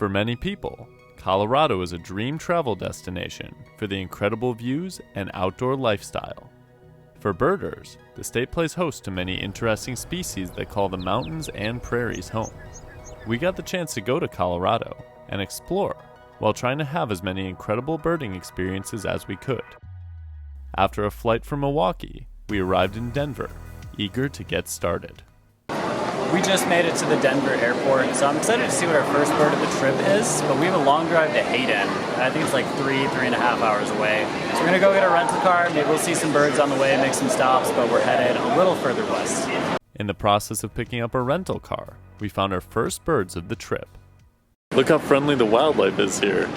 For many people, Colorado is a dream travel destination for the incredible views and outdoor lifestyle. For birders, the state plays host to many interesting species that call the mountains and prairies home. We got the chance to go to Colorado and explore while trying to have as many incredible birding experiences as we could. After a flight from Milwaukee, we arrived in Denver, eager to get started. We just made it to the Denver airport, so I'm excited to see what our first bird of the trip is, but we have a long drive to Hayden. I think it's like 3.5 hours away. So we're gonna go get a rental car, maybe we'll see some birds on the way, make some stops, but we're headed a little further west. In the process of picking up a rental car, we found our first birds of the trip. Look how friendly the wildlife is here.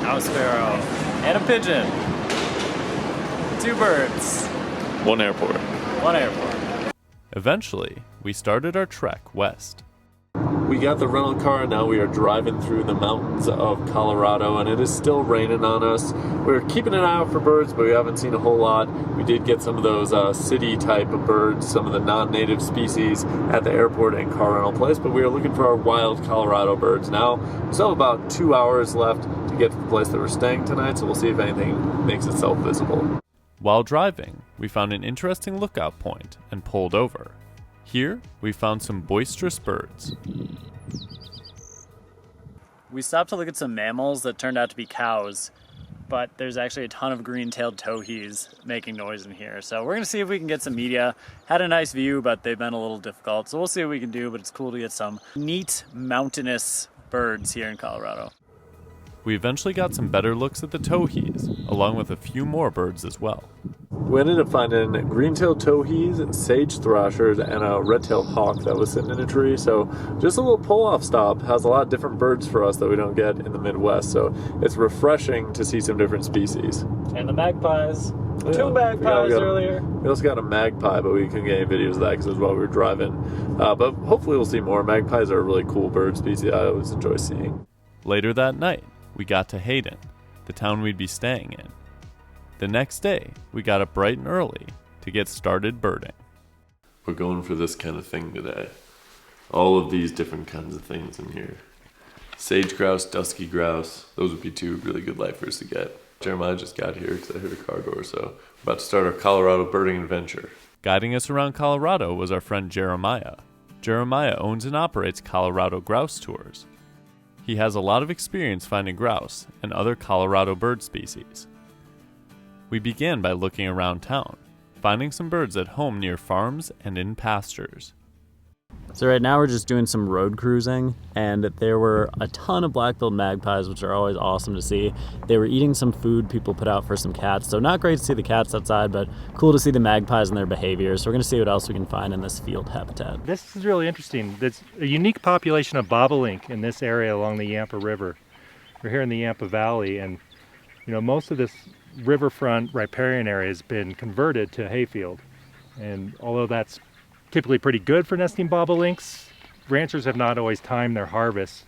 House sparrow, and a pigeon. 2 birds. One airport. One airport. Eventually, we started our trek west. We got the rental car and now we are driving through the mountains of Colorado, and it is still raining on us. We're keeping an eye out for birds, but we haven't seen a whole lot. We did get some of those city type of birds, some of the non-native species at the airport and car rental place, but we are looking for our wild Colorado birds now. We still have about 2 hours left to get to the place that we're staying tonight, so we'll see if anything makes itself visible. While driving, we found an interesting lookout point and pulled over. Here, we found some boisterous birds. We stopped to look at some mammals that turned out to be cows, but there's actually a ton of green-tailed towhees making noise in here. So we're gonna see if we can get some media. Had a nice view, but they've been a little difficult. So we'll see what we can do, but it's cool to get some neat mountainous birds here in Colorado. We eventually got some better looks at the towhees, along with a few more birds as well. We ended up finding green-tailed towhees, sage thrashers, and a red-tailed hawk that was sitting in a tree. So just a little pull-off stop. Has a lot of different birds for us that we don't get in the Midwest. So it's refreshing to see some different species. And the magpies. Yeah, 2 magpies earlier. We also got a magpie, but we couldn't get any videos of that because it was while we were driving. But hopefully we'll see more. Magpies are a really cool bird species I always enjoy seeing. Later that night, we got to Hayden, the town we'd be staying in. The next day, we got up bright and early to get started birding. We're going for this kind of thing today. All of these different kinds of things in here. Sage-grouse, dusky grouse, those would be 2 really good lifers to get. Jeremiah just got here because I heard a car door, so we're about to start our Colorado birding adventure. Guiding us around Colorado was our friend Jeremiah. Jeremiah owns and operates Colorado Grouse Tours. He has a lot of experience finding grouse and other Colorado bird species. We began by looking around town, finding some birds at home near farms and in pastures. So right now we're just doing some road cruising, and there were a ton of black-billed magpies, which are always awesome to see. They were eating some food people put out for some cats, so not great to see the cats outside, but cool to see the magpies and their behavior. So we're going to see what else we can find in this field habitat. This is really interesting. There's a unique population of bobolink in this area along the Yampa River. We're here in the Yampa Valley, and most of this riverfront riparian area has been converted to hayfield. And although that's typically pretty good for nesting bobolinks, ranchers have not always timed their harvest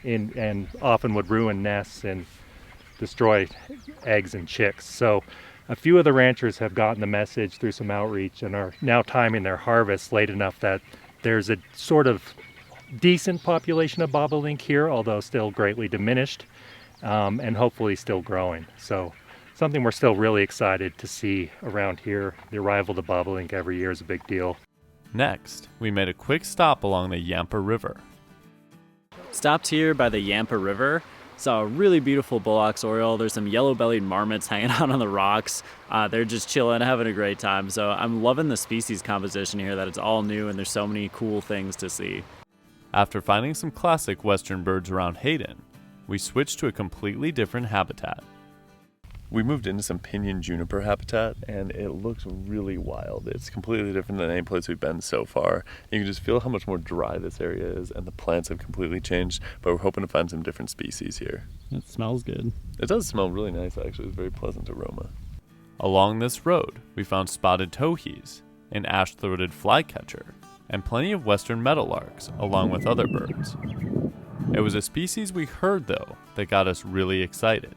and often would ruin nests and destroy eggs and chicks. So a few of the ranchers have gotten the message through some outreach and are now timing their harvest late enough that there's a sort of decent population of bobolink here, although still greatly diminished, and hopefully still growing. So something we're still really excited to see around here. The arrival of the bobolink every year is a big deal. Next, we made a quick stop along the Yampa River. Stopped here by the Yampa River. Saw a really beautiful bullocks oriole. There's some yellow-bellied marmots hanging out on the rocks. They're just chilling, having a great time. So I'm loving the species composition here, that it's all new and there's so many cool things to see. After finding some classic western birds around Hayden, we switched to a completely different habitat. We moved into some pinyon juniper habitat, and it looks really wild. It's completely different than any place we've been so far. You can just feel how much more dry this area is, and the plants have completely changed, but we're hoping to find some different species here. It smells good. It does smell really nice, actually. It's a very pleasant aroma. Along this road, we found spotted towhees, an ash-throated flycatcher, and plenty of western meadowlarks, along with other birds. It was a species we heard, though, that got us really excited.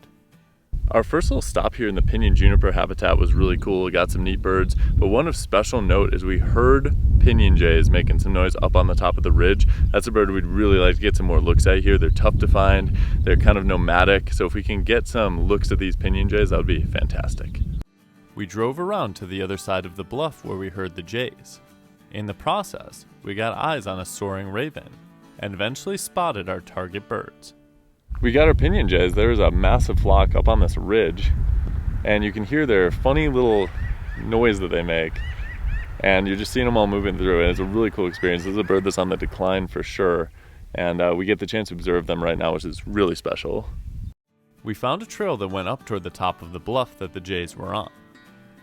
Our first little stop here in the pinyon juniper habitat was really cool. We got some neat birds, but one of special note is we heard Pinyon Jays making some noise up on the top of the ridge. That's a bird we'd really like to get some more looks at here. They're tough to find. They're kind of nomadic. So if we can get some looks at these Pinyon Jays, that would be fantastic. We drove around to the other side of the bluff where we heard the jays. In the process, we got eyes on a soaring raven and eventually spotted our target birds. We got our Pinyon Jays. There's a massive flock up on this ridge, and you can hear their funny little noise that they make, and you're just seeing them all moving through, and it's a really cool experience. This is a bird that's on the decline for sure, and we get the chance to observe them right now, which is really special. We found a trail that went up toward the top of the bluff that the jays were on.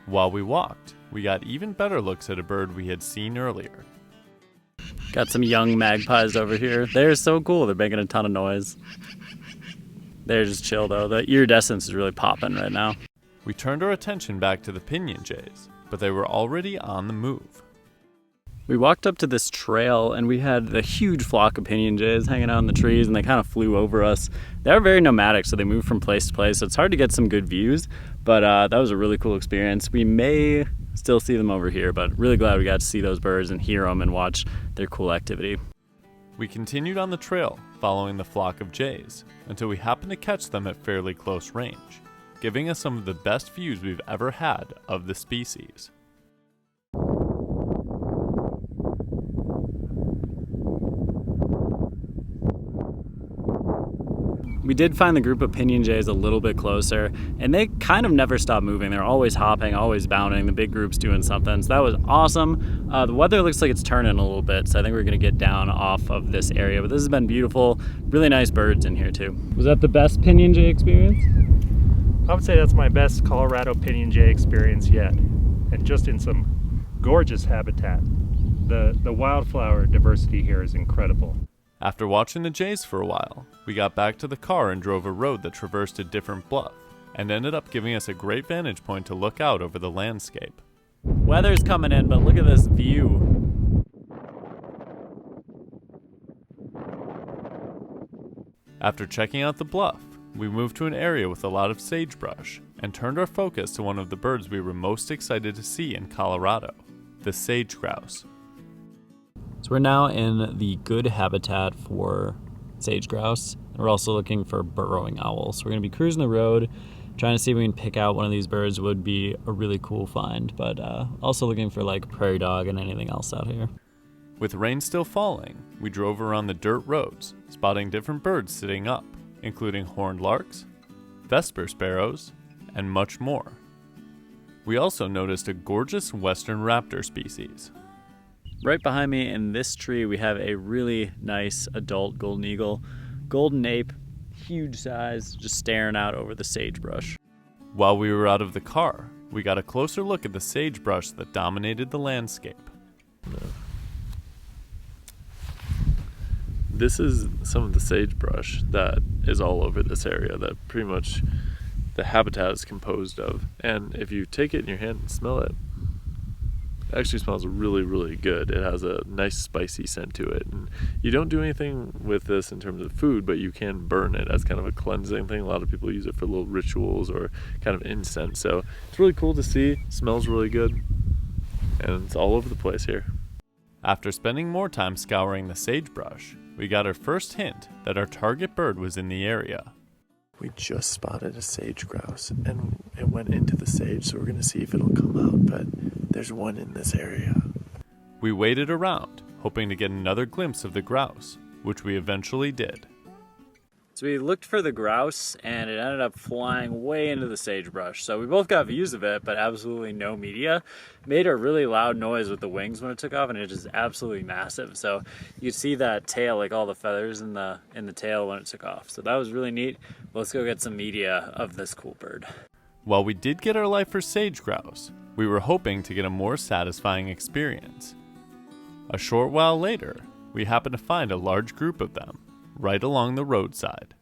While we walked, we got even better looks at a bird we had seen earlier. Got some young magpies over here. They're so cool. They're making a ton of noise. They're just chill though. The iridescence is really popping right now. We turned our attention back to the Pinyon Jays, but they were already on the move. We walked up to this trail and we had the huge flock of Pinyon Jays hanging out in the trees, and they kind of flew over us. They're very nomadic, so they move from place to place, so it's hard to get some good views, but that was a really cool experience. We may still see them over here, but really glad we got to see those birds and hear them and watch their cool activity. We continued on the trail, following the flock of jays, until we happened to catch them at fairly close range, giving us some of the best views we've ever had of the species. We did find the group of Pinyon Jays a little bit closer, and they kind of never stop moving. They're always hopping, always bounding. The big group's doing something, so that was awesome. The weather looks like it's turning a little bit, so I think we're gonna get down off of this area, but this has been beautiful. Really nice birds in here too. Was that the best Pinyon Jay experience? I would say that's my best Colorado Pinyon Jay experience yet, and just in some gorgeous habitat. The wildflower diversity here is incredible. After watching the jays for a while, we got back to the car and drove a road that traversed a different bluff, and ended up giving us a great vantage point to look out over the landscape. Weather's coming in, but look at this view. After checking out the bluff, we moved to an area with a lot of sagebrush and turned our focus to one of the birds we were most excited to see in Colorado, the sage-grouse. So we're now in the good habitat for sage-grouse. We're also looking for burrowing owls. So we're gonna be cruising the road, trying to see if we can pick out one of these birds. Would be a really cool find, but also looking for like prairie dog and anything else out here. With rain still falling, we drove around the dirt roads, spotting different birds sitting up, including horned larks, vesper sparrows, and much more. We also noticed a gorgeous western raptor species. Right behind me in this tree, we have a really nice adult golden eagle. Golden ape, huge size, just staring out over the sagebrush. While we were out of the car, we got a closer look at the sagebrush that dominated the landscape. This is some of the sagebrush that is all over this area that pretty much the habitat is composed of. And if you take it in your hand and smell it, actually smells really, really good. It has a nice spicy scent to it. And you don't do anything with this in terms of food, but you can burn it as kind of a cleansing thing. A lot of people use it for little rituals or kind of incense. So it's really cool to see. It smells really good. And it's all over the place here. After spending more time scouring the sagebrush, we got our first hint that our target bird was in the area. We just spotted a sage-grouse, and it went into the sage, so we're going to see if it'll come out, but there's one in this area. We waited around, hoping to get another glimpse of the grouse, which we eventually did. So we looked for the grouse, and it ended up flying way into the sagebrush. So we both got views of it, but absolutely no media. It made a really loud noise with the wings when it took off, and it is absolutely massive. So you see that tail, like all the feathers in the tail when it took off. So that was really neat. Let's go get some media of this cool bird. While we did get our life for sage-grouse, we were hoping to get a more satisfying experience. A short while later, we happened to find a large group of them right along the roadside.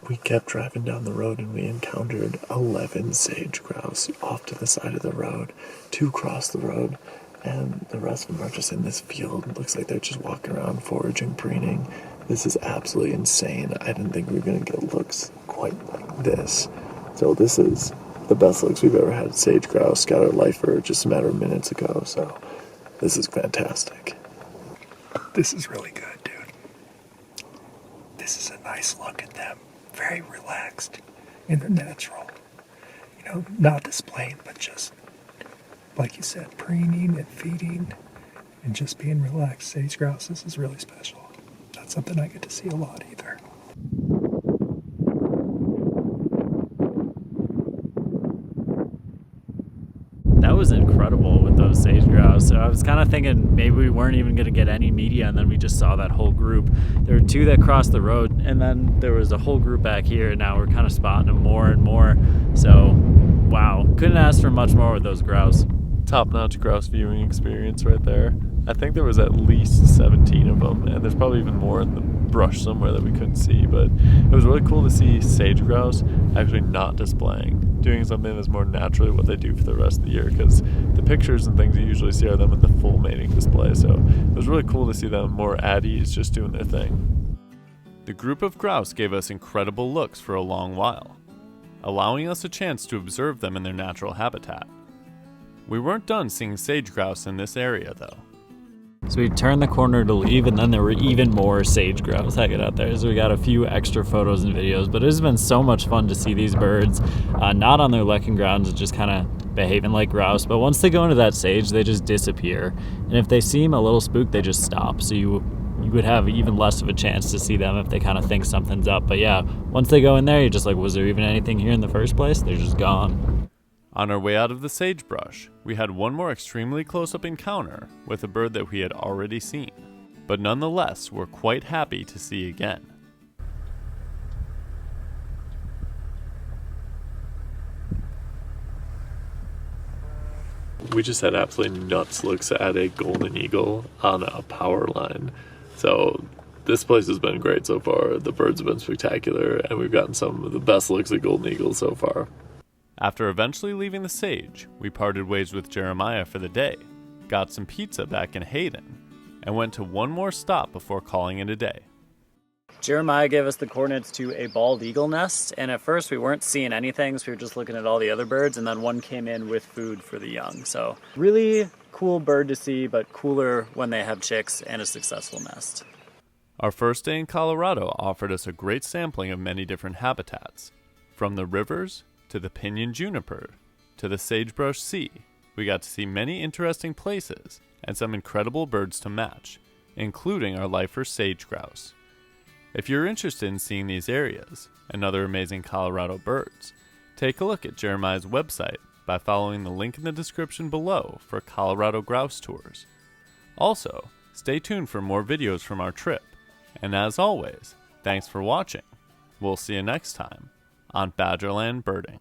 We kept driving down the road and we encountered 11 sage-grouse off to the side of the road, 2 cross the road, and the rest of them are just in this field. It looks like they're just walking around foraging, preening. This is absolutely insane. I didn't think we were going to get looks quite like this. So this is the best looks we've ever had at sage-grouse. Got our lifer just a matter of minutes ago, so this is fantastic. This is really good, dude. This is a nice look at them. Very relaxed in their natural. You know, not displaying, but just, like you said, preening and feeding and just being relaxed. Sage-grouse, this is really special. Not something I get to see a lot either. That was incredible with those sage-grouse. So I was kind of thinking maybe we weren't even going to get any media, and then we just saw that whole group. There were two that crossed the road, and then there was a whole group back here, and now we're kind of spotting them more and more. So, wow, couldn't ask for much more with those grouse. Top-notch grouse viewing experience right there. I think there was at least 17 of them, and there's probably even more in the brush somewhere that we couldn't see, but it was really cool to see sage-grouse actually not displaying, doing something that's more naturally what they do for the rest of the year, because the pictures and things you usually see are them in the full mating display, so it was really cool to see them more at ease just doing their thing. The group of grouse gave us incredible looks for a long while, allowing us a chance to observe them in their natural habitat. We weren't done seeing sage-grouse in this area though. So we turned the corner to leave, and then there were even more sage-grouse hanging out there. So we got a few extra photos and videos, but it has been so much fun to see these birds, not on their lecking grounds, just kind of behaving like grouse. But once they go into that sage, they just disappear. And if they seem a little spooked, they just stop. So you would have even less of a chance to see them if they kind of think something's up. But yeah, once they go in there, you're just like, was there even anything here in the first place? They're just gone. On our way out of the sagebrush, we had one more extremely close-up encounter with a bird that we had already seen, but nonetheless were quite happy to see again. We just had absolutely nuts looks at a golden eagle on a power line. So this place has been great so far. The birds have been spectacular, and we've gotten some of the best looks at golden eagles so far. After eventually leaving the sage, we parted ways with Jeremiah for the day, got some pizza back in Hayden, and went to one more stop before calling it a day. Jeremiah gave us the coordinates to a bald eagle nest, and at first we weren't seeing anything, so we were just looking at all the other birds, and then one came in with food for the young. So really cool bird to see, but cooler when they have chicks and a successful nest. Our first day in Colorado offered us a great sampling of many different habitats, from the rivers to the Pinyon juniper, to the sagebrush sea. We got to see many interesting places and some incredible birds to match, including our lifer sage-grouse. If you're interested in seeing these areas and other amazing Colorado birds, take a look at Jeremiah's website by following the link in the description below for Colorado grouse tours. Also, stay tuned for more videos from our trip, and as always, thanks for watching. We'll see you next time on Badgerland Birding.